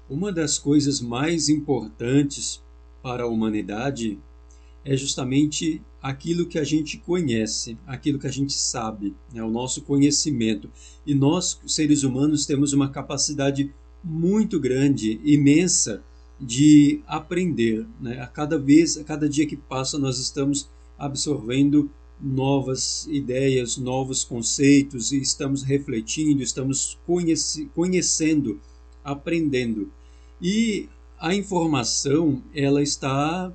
Uma das coisas mais importantes para a humanidade é justamente aquilo que a gente conhece, aquilo que a gente sabe, né? O nosso conhecimento. E nós, seres humanos, temos uma capacidade muito grande, imensa, de aprender, né? A cada dia que passa, nós estamos absorvendo novas ideias, novos conceitos, e estamos refletindo, estamos conhecendo, aprendendo. E a informação, ela está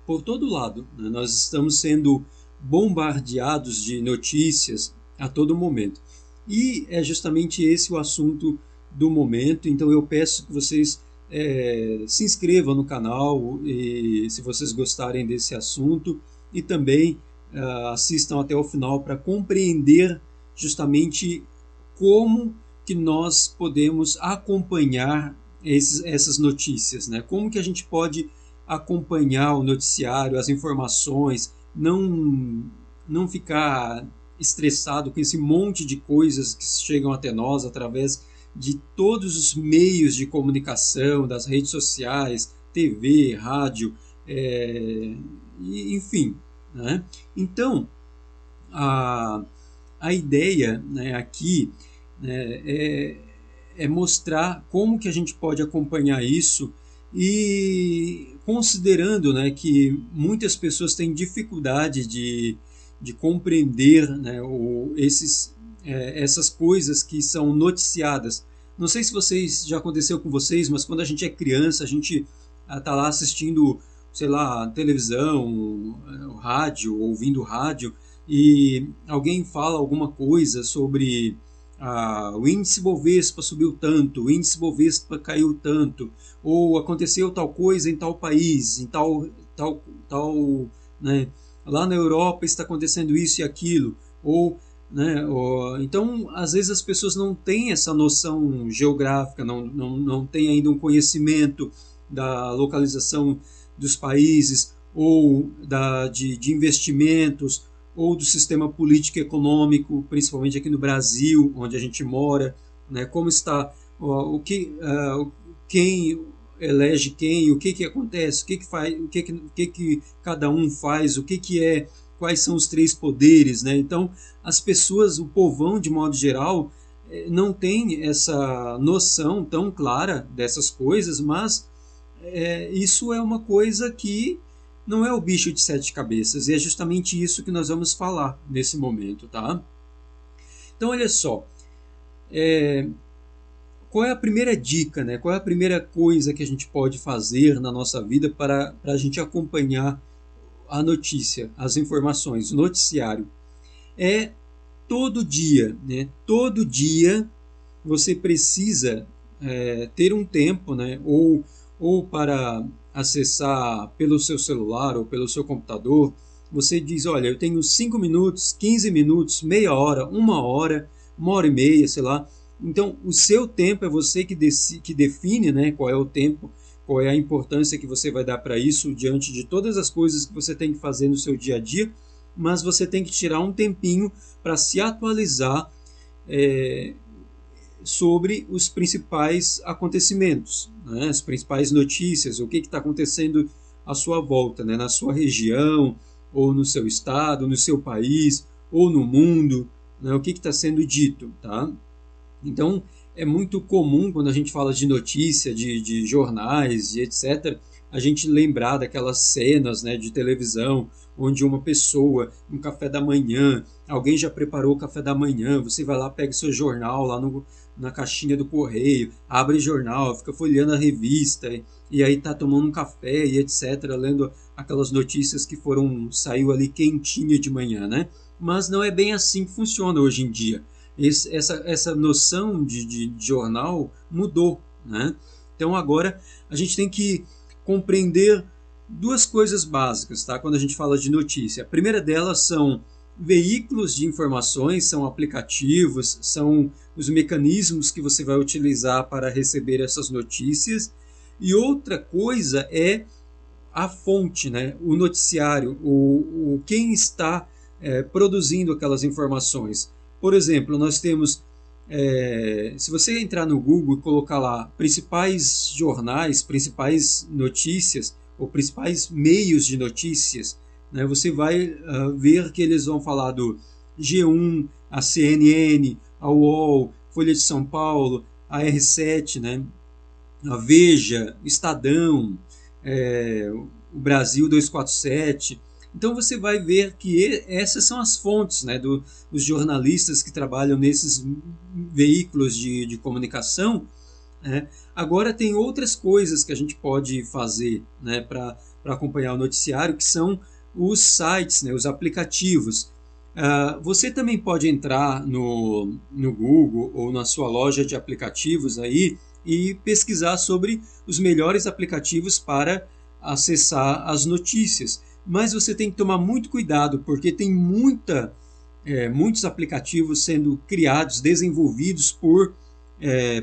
por todo lado, né? Nós estamos sendo bombardeados de notícias a todo momento. E é justamente esse o assunto do momento, então eu peço que vocês se inscrevam no canal e, se vocês gostarem desse assunto, e também assistam até o final para compreender justamente como que nós podemos acompanhar essas notícias, né? Como que a gente pode acompanhar o noticiário, as informações, não ficar estressado com esse monte de coisas que chegam até nós através de todos os meios de comunicação, das redes sociais, TV, rádio, enfim, né? Então, a, a ideia, né, aqui, né, é mostrar como que a gente pode acompanhar isso, e considerando, né, que muitas pessoas têm dificuldade de compreender, né, essas coisas que são noticiadas. Não sei se vocês já aconteceu com vocês, mas quando a gente é criança, a gente está lá assistindo, sei lá, televisão, rádio, ouvindo rádio, e alguém fala alguma coisa sobre o índice Bovespa subiu tanto, o índice Bovespa caiu tanto, ou aconteceu tal coisa em tal país, em tal, né, lá na Europa está acontecendo isso e aquilo, ou, né, então às vezes as pessoas não têm essa noção geográfica, não têm ainda um conhecimento da localização dos países, ou de investimentos, ou do sistema político e econômico, principalmente aqui no Brasil, onde a gente mora, né? Como está, quem elege quem, o que acontece, o que faz, o que cada um faz, quais são os três poderes, né? Então, as pessoas, o povão de modo geral, não tem essa noção tão clara dessas coisas, mas isso é uma coisa que não é o bicho de sete cabeças, e é justamente isso que nós vamos falar nesse momento, tá? Então, olha só, qual é a primeira dica, né? Qual é a primeira coisa que a gente pode fazer na nossa vida para a gente acompanhar a notícia, as informações, o noticiário? É todo dia, né? Todo dia você precisa ter um tempo, né? Ou para acessar pelo seu celular ou pelo seu computador, você diz, olha, eu tenho 5 minutos, 15 minutos, meia hora, 1 hora e meia, sei lá. Então, o seu tempo é você que define, né, qual é o tempo, qual é a importância que você vai dar para isso diante de todas as coisas que você tem que fazer no seu dia a dia, mas você tem que tirar um tempinho para se atualizar sobre os principais acontecimentos, né, as principais notícias, o que está acontecendo à sua volta, né, na sua região, ou no seu estado, no seu país, ou no mundo, né, o que está sendo dito, tá? Então, é muito comum quando a gente fala de notícia, de jornais e etc., a gente lembrar daquelas cenas, né, de televisão, onde uma pessoa, no café da manhã, alguém já preparou o café da manhã, você vai lá, pega seu jornal lá na caixinha do correio, abre o jornal, fica folheando a revista, e aí tá tomando um café e etc., lendo aquelas notícias que saiu ali quentinha de manhã, né? Mas não é bem assim que funciona hoje em dia. Essa noção de jornal mudou, né? Então agora a gente tem que compreender duas coisas básicas, tá? Quando a gente fala de notícia. A primeira delas são veículos de informações, são aplicativos, são os mecanismos que você vai utilizar para receber essas notícias. E outra coisa é a fonte, né? O noticiário, quem está produzindo aquelas informações. Por exemplo, nós temos se você entrar no Google e colocar lá principais jornais, principais notícias ou principais meios de notícias, né, você vai ver que eles vão falar do G1, a CNN, a UOL, Folha de São Paulo, a R7, né, a Veja, Estadão, o Brasil 247. Então você vai ver que essas são as fontes, né, dos jornalistas que trabalham nesses veículos de comunicação. Né? Agora tem outras coisas que a gente pode fazer, né, para acompanhar o noticiário, que são os sites, né, os aplicativos. Você também pode entrar no Google ou na sua loja de aplicativos aí e pesquisar sobre os melhores aplicativos para acessar as notícias. Mas você tem que tomar muito cuidado, porque tem muitos aplicativos sendo criados, desenvolvidos por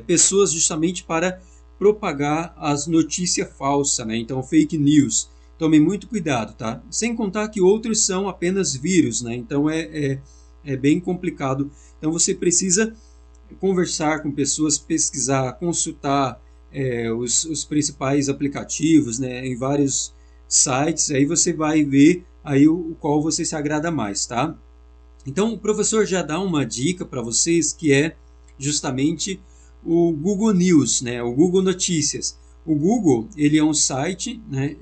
pessoas justamente para propagar as notícias falsas, né? Então, fake news. Tomem muito cuidado, tá? Sem contar que outros são apenas vírus, né? Então, é bem complicado. Então, você precisa conversar com pessoas, pesquisar, consultar os principais aplicativos, né, em vários sites. Aí você vai ver aí o qual você se agrada mais, tá? Então o professor já dá uma dica para vocês que é justamente o Google News, né, o Google Notícias. O Google ele é um site, né,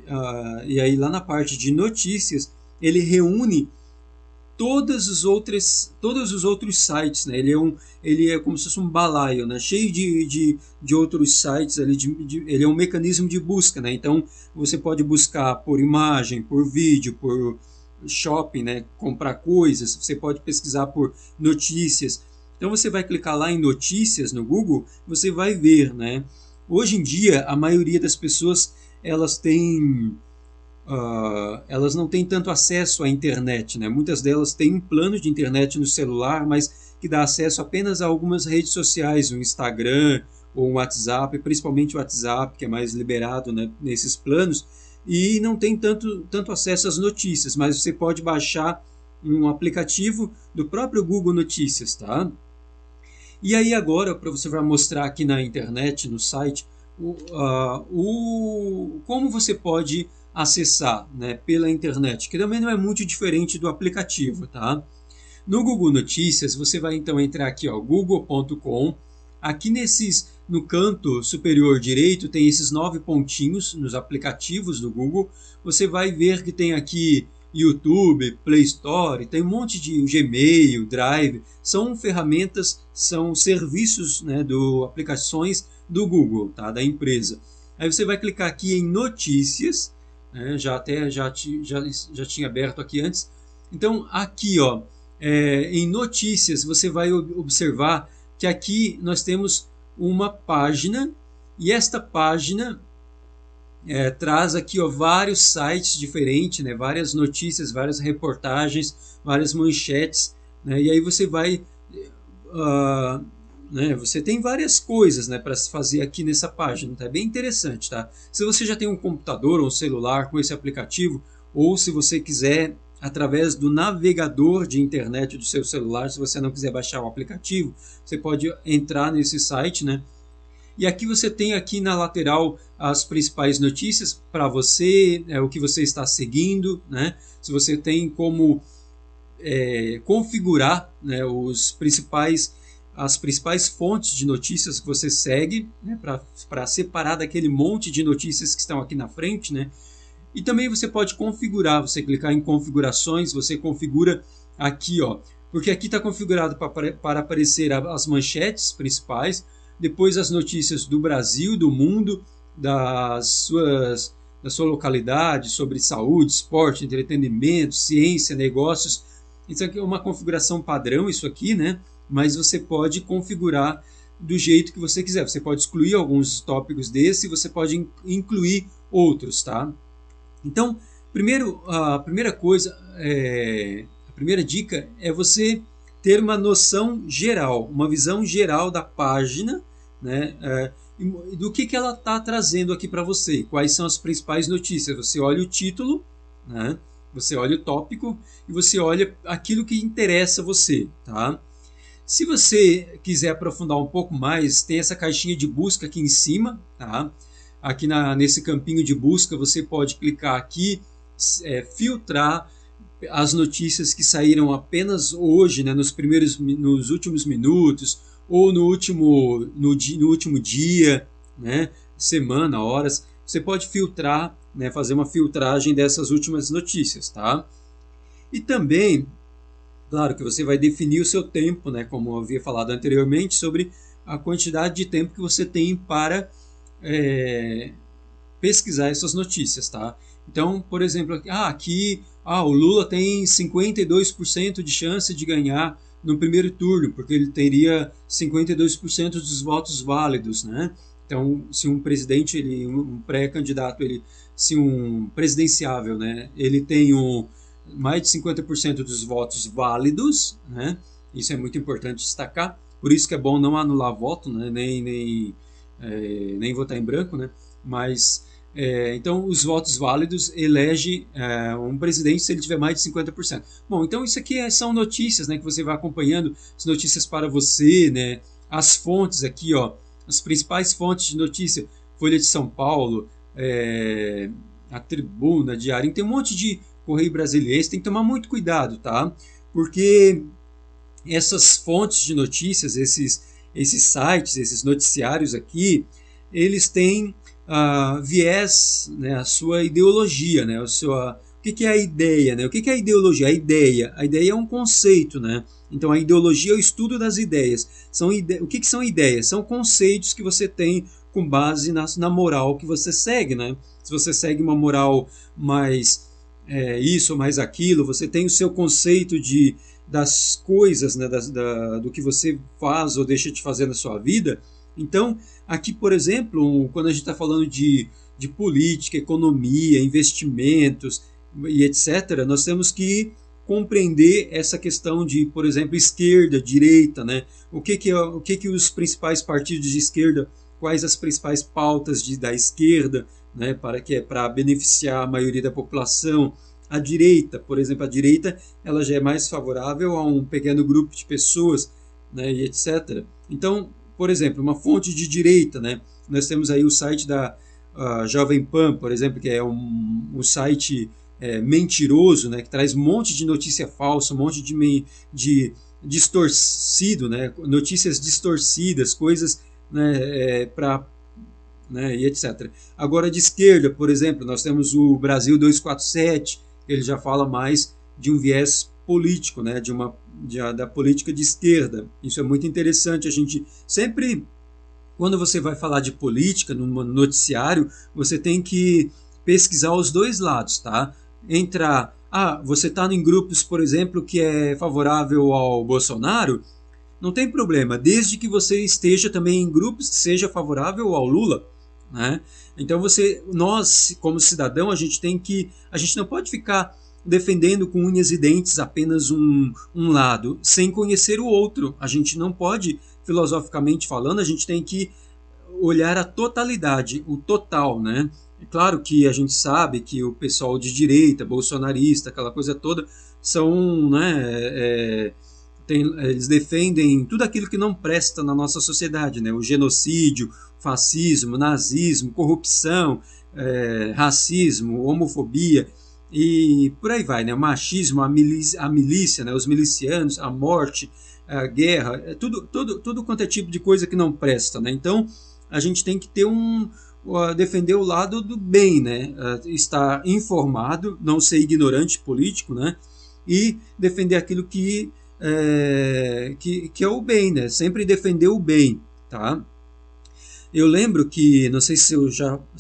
e aí lá na parte de notícias ele reúne todos os outros sites, né? Ele é como se fosse um balaio, né? Cheio de outros sites ali, ele é um mecanismo de busca, né? Então você pode buscar por imagem, por vídeo, por shopping, né? Comprar coisas, você pode pesquisar por notícias. Então você vai clicar lá em notícias no Google, você vai ver, né? Hoje em dia a maioria das pessoas elas não têm tanto acesso à internet, né? Muitas delas têm um plano de internet no celular, mas que dá acesso apenas a algumas redes sociais, o Instagram ou o WhatsApp, principalmente o WhatsApp, que é mais liberado, né, nesses planos, e não tem tanto acesso às notícias, mas você pode baixar um aplicativo do próprio Google Notícias, tá? E aí agora, para você vai mostrar aqui na internet, no site, como você pode acessar, né, pela internet, que também não é muito diferente do aplicativo, tá? No Google Notícias, você vai então entrar aqui, ó, google.com. Aqui no canto superior direito tem esses 9 pontinhos nos aplicativos do Google. Você vai ver que tem aqui YouTube, Play Store, tem um monte de Gmail, Drive, são ferramentas, são serviços, né, aplicações do Google, tá, da empresa. Aí você vai clicar aqui em notícias, né, já tinha aberto aqui antes. Então aqui, ó, em notícias você vai observar que aqui nós temos uma página e esta página traz aqui, ó, vários sites diferentes, né, várias notícias, várias reportagens, várias manchetes, né, e aí você vai né, você tem várias coisas, né, para se fazer aqui nessa página, tá? É bem interessante, tá? Se você já tem um computador ou um celular com esse aplicativo, ou se você quiser através do navegador de internet do seu celular, se você não quiser baixar o aplicativo, você pode entrar nesse site, né? E aqui você tem aqui na lateral as principais notícias para você, o que você está seguindo, né? Se você tem como configurar, né, as principais fontes de notícias que você segue, né, para separar daquele monte de notícias que estão aqui na frente, né? E também você pode configurar, você clicar em configurações, você configura aqui, ó, porque aqui está configurado para aparecer as manchetes principais, depois as notícias do Brasil, do mundo, da sua localidade, sobre saúde, esporte, entretenimento, ciência, negócios. Isso aqui é uma configuração padrão, isso aqui, né? Mas você pode configurar do jeito que você quiser. Você pode excluir alguns tópicos desse e você pode incluir outros, tá? Então, a primeira coisa, a primeira dica é você ter uma noção geral, uma visão geral da página, né, do que ela está trazendo aqui para você, quais são as principais notícias. Você olha o título, né, você olha o tópico e você olha aquilo que interessa a você, tá? Se você quiser aprofundar um pouco mais, tem essa caixinha de busca aqui em cima, tá? Aqui nesse campinho de busca você pode clicar aqui, filtrar as notícias que saíram apenas hoje, né, nos últimos minutos ou no último dia, né, semana, horas. Você pode filtrar, né, fazer uma filtragem dessas últimas notícias, tá? E também, claro que você vai definir o seu tempo, né, como eu havia falado anteriormente, sobre a quantidade de tempo que você tem para pesquisar essas notícias, tá? Então, por exemplo, aqui o Lula tem 52% de chance de ganhar no primeiro turno, porque ele teria 52% dos votos válidos, né? Então, se um presidente, um pré-candidato, se um presidenciável, né, ele tem mais de 50% dos votos válidos, né? Isso é muito importante destacar. Por isso que é bom não anular voto, né? Nem votar em branco, né? Mas então os votos válidos elege um presidente se ele tiver mais de 50%. Bom, então isso aqui são notícias, né, que você vai acompanhando, as notícias para você, né? As fontes aqui, ó, as principais fontes de notícia: Folha de São Paulo, a Tribuna, Diário, tem um monte de Correio Brasiliense. Tem que tomar muito cuidado, tá? Porque essas fontes de notícias, esses sites, esses noticiários aqui, eles têm viés, né, a sua ideologia, né, o que é a ideia, né? O que é a ideologia? A ideia é um conceito, né? Então a ideologia é o estudo das ideias. O que são ideias? São conceitos que você tem com base na moral que você segue, né? Se você segue uma moral mais isso ou mais aquilo, você tem o seu conceito das coisas, né, do que você faz ou deixa de fazer na sua vida. Então, aqui, por exemplo, quando a gente está falando de política, economia, investimentos e etc., nós temos que compreender essa questão de, por exemplo, esquerda, direita, né? O que os principais partidos de esquerda, quais as principais pautas da esquerda, né, para beneficiar a maioria da população. A direita, por exemplo, ela já é mais favorável a um pequeno grupo de pessoas, né, e etc. Então, por exemplo, uma fonte de direita, né, nós temos aí o site da Jovem Pan, por exemplo, que é um site mentiroso, né, que traz um monte de notícia falsa, um monte de distorcido, né, notícias distorcidas, coisas, né, né, e etc. Agora, de esquerda, por exemplo, nós temos o Brasil 247, ele já fala mais de um viés político, né, da política de esquerda. Isso é muito interessante. A gente sempre, quando você vai falar de política no noticiário, você tem que pesquisar os dois lados, tá? Você está em grupos, por exemplo, que é favorável ao Bolsonaro, não tem problema, desde que você esteja também em grupos que seja favorável ao Lula, né? Então nós como cidadão, a gente não pode ficar defendendo com unhas e dentes apenas um lado, sem conhecer o outro. A gente não pode, filosoficamente falando, a gente tem que olhar a totalidade, o total, né? É claro que a gente sabe que o pessoal de direita, bolsonarista, aquela coisa toda, são, né, eles defendem tudo aquilo que não presta na nossa sociedade, né? O genocídio, fascismo, nazismo, corrupção, racismo, homofobia e por aí vai, né? O machismo, a milícia, né? Os milicianos, a morte, a guerra, tudo quanto é tipo de coisa que não presta, né? Então a gente tem que ter defender o lado do bem, né? Estar informado, não ser ignorante político, né? E defender aquilo que é o bem, né? Sempre defender o bem, tá? Eu lembro que, não sei se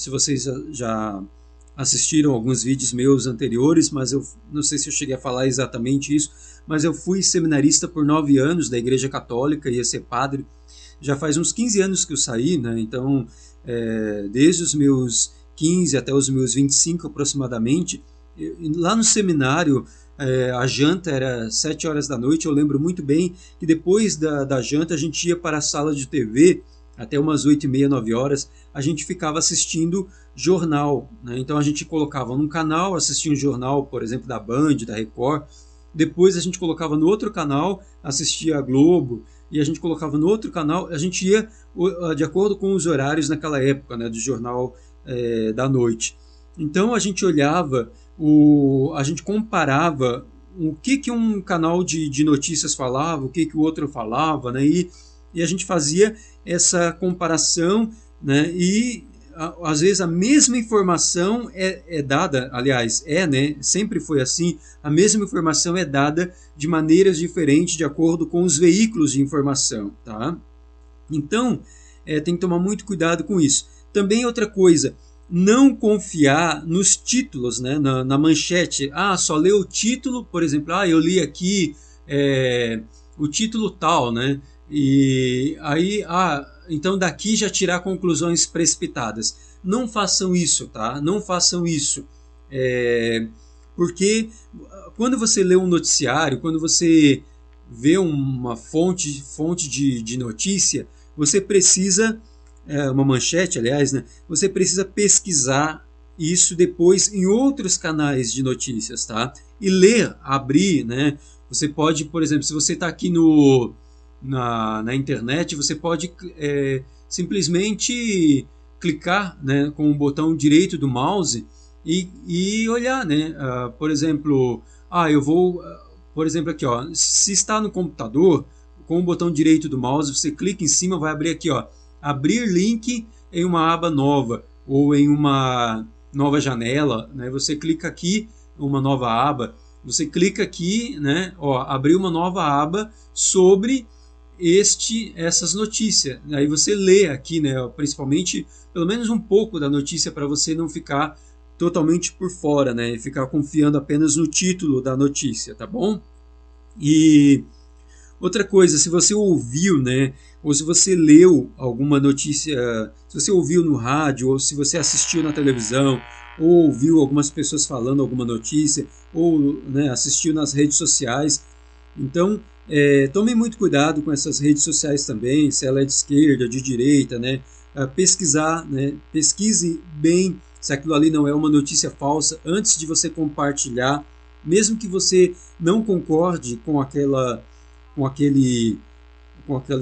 vocês já assistiram alguns vídeos meus anteriores, mas eu não sei se eu cheguei a falar exatamente isso, mas eu fui seminarista por 9 anos da Igreja Católica, ia ser padre. Já faz uns 15 anos que eu saí, né? Então, desde os meus 15 até os meus 25 aproximadamente, lá no seminário, a janta era 7 horas da noite. Eu lembro muito bem que depois da janta a gente ia para a sala de TV até umas 8h30, 9 horas, a gente ficava assistindo jornal, né? Então a gente colocava num canal, assistia um jornal, por exemplo, da Band, da Record. Depois a gente colocava no outro canal, assistia a Globo, e a gente colocava no outro canal, a gente ia de acordo com os horários naquela época, né, do jornal da noite. Então a gente olhava, a gente comparava o que um canal de notícias falava, o que o outro falava, né, e a gente fazia essa comparação, né, e às vezes a mesma informação é dada, aliás, né, sempre foi assim, a mesma informação é dada de maneiras diferentes de acordo com os veículos de informação, tá? Então, tem que tomar muito cuidado com isso. Também outra coisa, não confiar nos títulos, né, na manchete. Só lê o título, por exemplo, eu li aqui o título tal, né? E aí, então daqui já tirar conclusões precipitadas. Não façam isso, tá? Não façam isso. Porque quando você lê um noticiário, quando você vê uma fonte de notícia, você precisa, uma manchete, aliás, né? Você precisa pesquisar isso depois em outros canais de notícias, tá? E ler, abrir, né? Você pode, por exemplo, se você está aqui na internet, você pode simplesmente clicar, né, com o botão direito do mouse e olhar, né? Por exemplo, eu vou, por exemplo, aqui, ó, se está no computador, com o botão direito do mouse, você clica em cima, vai abrir aqui, ó, abrir link em uma aba nova ou em uma nova janela, né? Você clica aqui, uma nova aba, você clica aqui, né? Ó, abrir uma nova aba sobre essas notícias. Aí você lê aqui, né? Principalmente, pelo menos um pouco da notícia para você não ficar totalmente por fora, né? E ficar confiando apenas no título da notícia, tá bom? E outra coisa, se você ouviu, né, ou se você leu alguma notícia, se você ouviu no rádio, ou se você assistiu na televisão, ou ouviu algumas pessoas falando alguma notícia, ou, né, assistiu nas redes sociais, então tome muito cuidado com essas redes sociais também, se ela é de esquerda, de direita, né, pesquisar, né, pesquise bem se aquilo ali não é uma notícia falsa antes de você compartilhar, mesmo que você não concorde com aquele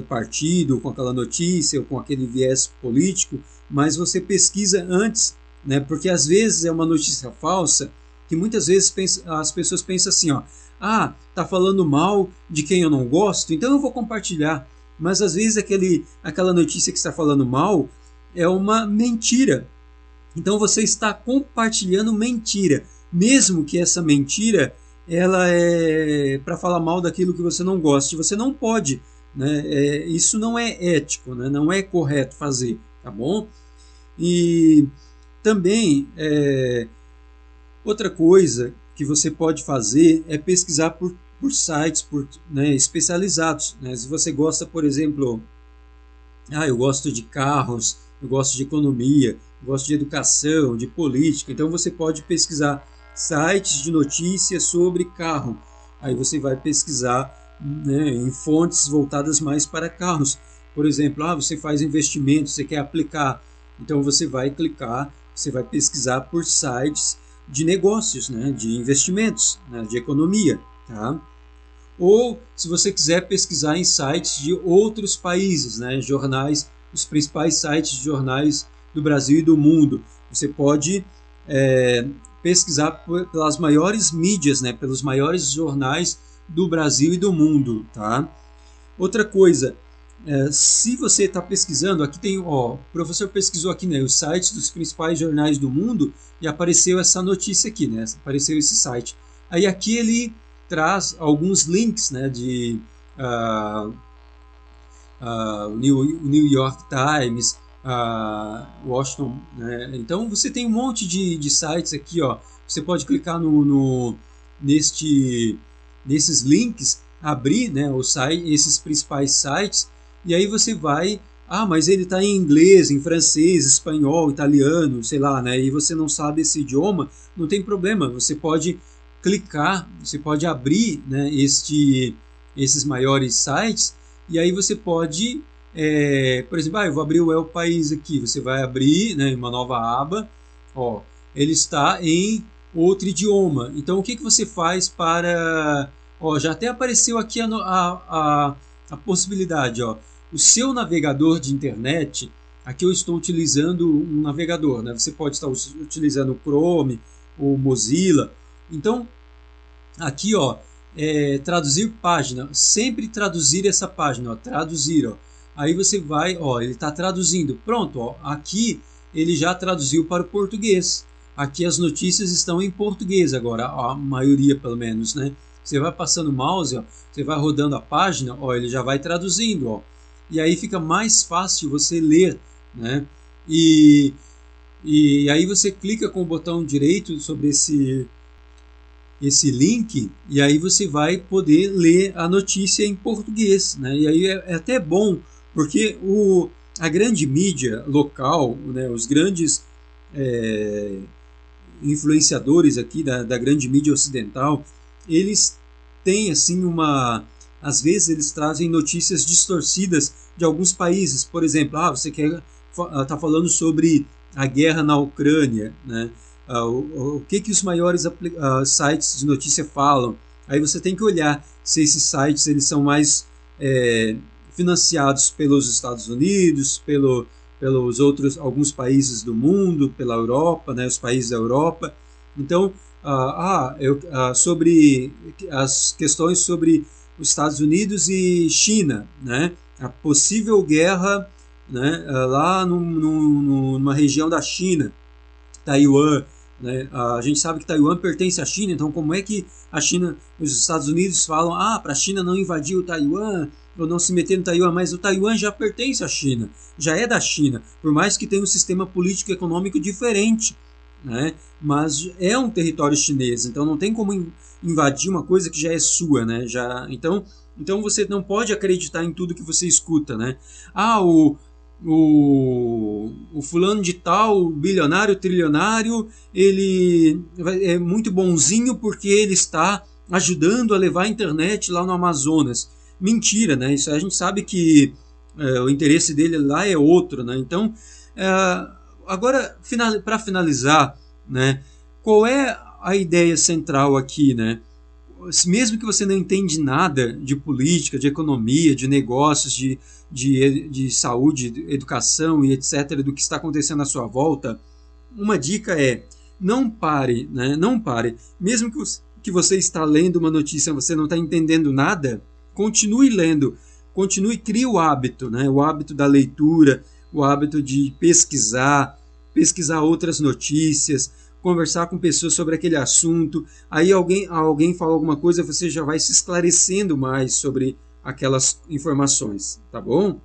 partido, com aquela notícia, ou com aquele viés político, mas você pesquisa antes, né? Porque às vezes é uma notícia falsa que muitas vezes as pessoas pensam assim, ó, tá falando mal de quem eu não gosto, então eu vou compartilhar. Mas às vezes aquela notícia que está falando mal é uma mentira. Então você está compartilhando mentira, mesmo que essa mentira ela é para falar mal daquilo que você não gosta. Você não pode, né? Isso não é ético, né? Não é correto fazer, tá bom? E também outra coisa que você pode fazer é pesquisar por sites né, especializados. Né? Se você gosta, por exemplo, eu gosto de carros, eu gosto de economia, eu gosto de educação, de política, então você pode pesquisar sites de notícias sobre carro. Aí você vai pesquisar, né, em fontes voltadas mais para carros. Por exemplo, você faz investimento, você quer aplicar, então você vai clicar, você vai pesquisar por sites de negócios, né, de investimentos, né, de economia, tá? Ou se você quiser pesquisar em sites de outros países, né, jornais, os principais sites de jornais do Brasil e do mundo, você pode pesquisar pelas maiores mídias, né, pelos maiores jornais do Brasil e do mundo, tá? Outra coisa, se você está pesquisando, aqui tem, o professor pesquisou aqui, né, os sites dos principais jornais do mundo e apareceu essa notícia aqui, né, apareceu esse site. Aí aqui ele traz alguns links, né, de New York Times, Washington, né? Então você tem um monte de sites aqui, ó. Você pode clicar nesses links, abrir, né, esses principais sites, e aí você vai, mas ele está em inglês, em francês, espanhol, italiano, sei lá, né? E você não sabe esse idioma, não tem problema. Você pode clicar, você pode abrir, né, esses maiores sites, e aí você pode, por exemplo, eu vou abrir o El País aqui, você vai abrir, né, uma nova aba, ele está em outro idioma. Então o que você faz para... já até apareceu aqui a possibilidade, ó, o seu navegador de internet, aqui eu estou utilizando um navegador, né? Você pode estar utilizando o Chrome, o Mozilla. Então, aqui, ó, traduzir página, sempre traduzir essa página, ó, traduzir, ó. Aí você vai, ó, ele está traduzindo. Pronto, ó, aqui ele já traduziu para o português. Aqui as notícias estão em português agora, a maioria pelo menos, né? Você vai passando o mouse, ó, você vai rodando a página, ó, ele já vai traduzindo, ó. E aí fica mais fácil você ler, né? E aí você clica com o botão direito sobre esse link, e aí você vai poder ler a notícia em português, né? E aí é até bom, porque a grande mídia local, né, os grandes influenciadores aqui da grande mídia ocidental, eles têm assim às vezes eles trazem notícias distorcidas de alguns países. Por exemplo, você tá falando sobre a guerra na Ucrânia, né? O que os maiores sites de notícia falam. Aí você tem que olhar se esses sites eles são mais financiados pelos Estados Unidos, pelos alguns países do mundo, pela Europa, né, os países da Europa. Então, sobre as questões sobre os Estados Unidos e China, né, a possível guerra, né, lá numa região da China, Taiwan, né? A gente sabe que Taiwan pertence à China, então como é que os Estados Unidos falam, para a China não invadir o Taiwan, ou não se meter no Taiwan, mas o Taiwan já pertence à China, já é da China, por mais que tenha um sistema político e econômico diferente, né? Mas é um território chinês, então não tem como invadir uma coisa que já é sua, né? Então você não pode acreditar em tudo que você escuta, né? O fulano de tal, bilionário, trilionário, ele é muito bonzinho porque ele está ajudando a levar a internet lá no Amazonas. Mentira, né? Isso a gente sabe que o interesse dele lá é outro, né? Então, agora, para finalizar, né? Qual é a ideia central aqui, né? Mesmo que você não entende nada de política, de economia, de negócios, de saúde, de educação e etc., do que está acontecendo à sua volta, uma dica é, não pare, né? Não pare. Mesmo que você está lendo uma notícia e você não está entendendo nada, continue lendo, crie o hábito, né? O hábito da leitura, o hábito de pesquisar outras notícias, conversar com pessoas sobre aquele assunto. Aí alguém fala alguma coisa, você já vai se esclarecendo mais sobre aquelas informações, tá bom?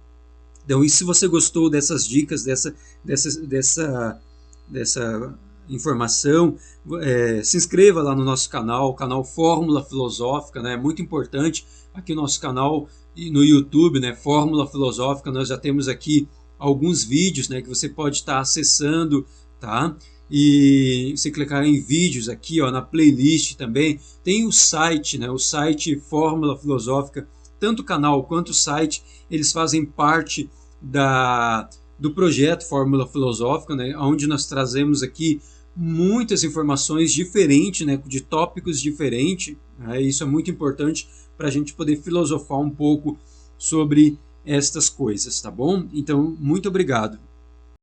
Então, e se você gostou dessas dicas, dessa informação, se inscreva lá no nosso canal, o canal Fórmula Filosófica, né? É muito importante aqui o nosso canal no YouTube, né? Fórmula Filosófica, nós já temos aqui alguns vídeos, né, que você pode estar acessando, tá? E você clicar em vídeos aqui, ó, na playlist também, tem o site, né, o site Fórmula Filosófica, tanto o canal quanto o site, eles fazem parte do projeto Fórmula Filosófica, né, onde nós trazemos aqui muitas informações diferentes, né, de tópicos diferentes, né, isso é muito importante para a gente poder filosofar um pouco sobre estas coisas, tá bom? Então, muito obrigado.